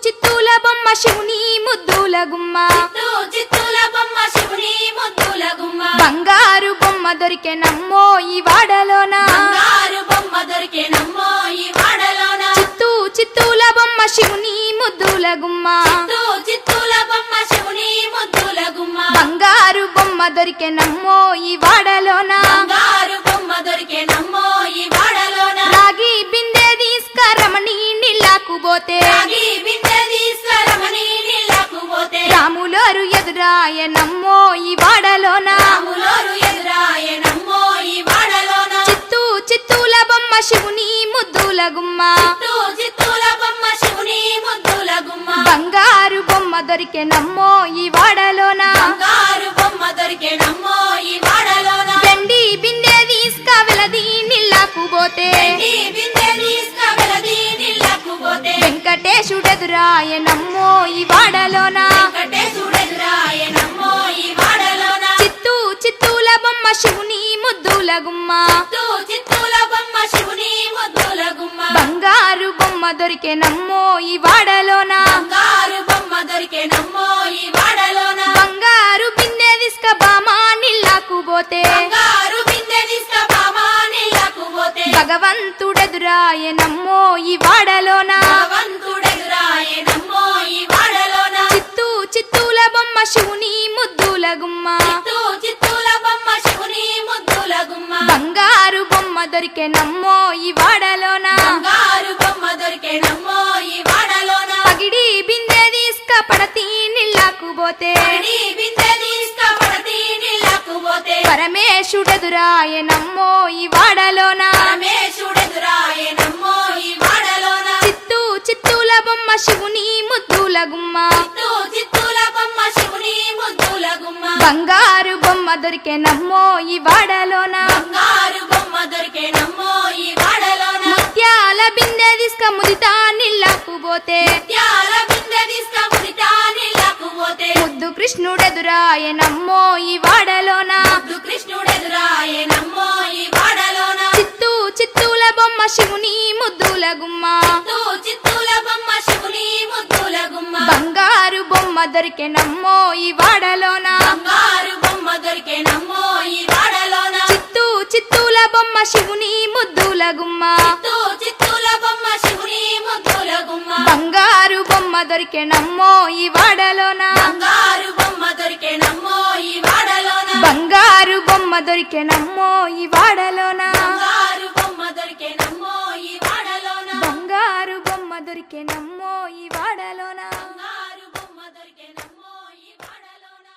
చిత్తూల బొమ్మ శివుని ముద్దుల గుమ్మ చిత్తూల బొమ్మ శివుని ముద్దుల గుమ్మ బంగారు బొమ్మ దొరికే నమ్మో ఈ వాడలోన బంగారు బొమ్మ దొరికే నమ్మో ఈ వాడలోన చిత్తూల బొమ్మ శివుని ముద్దుల గుమ్మ చిత్తూల బొమ్మ శివుని ముద్దుల గుమ్మ బంగారు బొమ్మ దొరికే నమ్మో ఈ వాడలోన బంగారు బొమ్మ దొరికే నమ్మో ఈ వాడలోన రాగి బిందె తీసుకరమణి నీళ్ళకు పోతే రాగి బిందె తీసుకురమని నీళ్ళకు పోతే రాములోరు ఎదురాయ నమ్మో ఈ వాడలోన రాములోరు ఎదురాయ నమ్మో ఈ వాడలోన చిత్తూల బొమ్మ శివుని ముద్దుల గుమ్మ చిత్తూల బొమ్మ శివుని ముద్దుల గుమ్మ బంగారు బొమ్మ దొరికే నమ్మో ఈ వాడలోన బంగారు బొమ్మ దొరికే నమ్మో ఈ వాడలోన వెండి బిందె తీసుకవెలది నీళ్ళకు పోతే ఈ బిందె తీసుకువెలది నీళ్ళకు పోతే వెంకటేశుడెదురాయ నమ్మో ఈ వాడలోన వెంకటేశుడెదురాయ నమ్మో ఈ వాడలోన చిత్తూల బొమ్మ శివుని ముద్దుల గుమ్మ చిత్తూల బొమ్మ శివుని ముద్దుల గుమ్మ బంగారు బొమ్మ దొరికే నమ్మో ఈ వాడలోన బంగారు బొమ్మ దొరికే నమ్మో ఈ వాడలోన బంగారు బిందె తీసుక బామా నీళ్ళకు పోతే బంగారు బిందె తీసుకుపోమా నీళ్ళకు పోతే భగవంతుడెదురాయ నమ్మో ఈ వాడలోన భగవంతుడెదురాయ నమ్మో ఈ వాడలోన చిత్తూల బొమ్మ శివుని ముద్దుల గుమ్మ చిత్తూల బొమ్మ శివుని ముద్దుల గుమ్మ బంగారు బొమ్మ దొరికే నమ్మో ఈ వాడలోన బంగారు బొమ్మ దొరికే నమ్మో ఈ వాడలోన పగిడి బిందె తీసుక పడతి నీళ్ళకు పోతే పడి బిందె తీసుకుపడతి నీళ్ళకు పోతే పరమేశుడెదురాయ నమ్మో ఈ వాడలోన పరమేశుడెదురాయ నమ్మో ఈ వాడలోన చిత్తూల బొమ్మ శివుని ముద్దుల గుమ్మ చిత్తూల బొమ్మ శివుని ముద్దుల గుమ్మ బంగారు బొమ్మ దొరికే నమ్మో ఈ వాడలోన బంగారు బొమ్మ దొరికే నమ్మో ఈ వాడలోన ముత్యాల బిందె తీసుక ముదితా నీళ్ళకు పోతే త్యాల బిందె తీసుకుముడితా నీళ్ళకు పోతే ముద్దు కృష్ణుడెదురాయ నమ్మో ఈ వాడలోన ముద్దు కృష్ణుడెదురాయ నమ్మో ఈ వాడలోన చిత్తూల బొమ్మ శివుని ముద్దుల గుమ్మ చిత్తూల బొమ్మ శివుని ముద్దుల గుమ్మ బంగారు బొమ్మ దొరికే నమ్మో ఈ వాడలోన బంగారు బొమ్మ దొరికే నమ్మో ఈ వాడలోన చిత్తూల బొమ్మ శివుని ముద్దుల గుమ్మ చిత్తూల బొమ్మ శివుని ముద్దుల గుమ్మ బంగారు బొమ్మ దొరికే నమ్మో ఈ వాడలోన బంగారు బొమ్మ దొరికే నమ్మో ఈ వాడలోన బంగారు బొమ్మ దొరికే నమ్మో ఈ వాడలోన బంగారు బొమ్మ దొరికే నమ్మో ఈ వాడలోన బంగారు బొమ్మ దొరికే నమ్మో ఈ వాడలోన బంగారు బొమ్మ దొరికే నమ్మో ఈ వాడలోన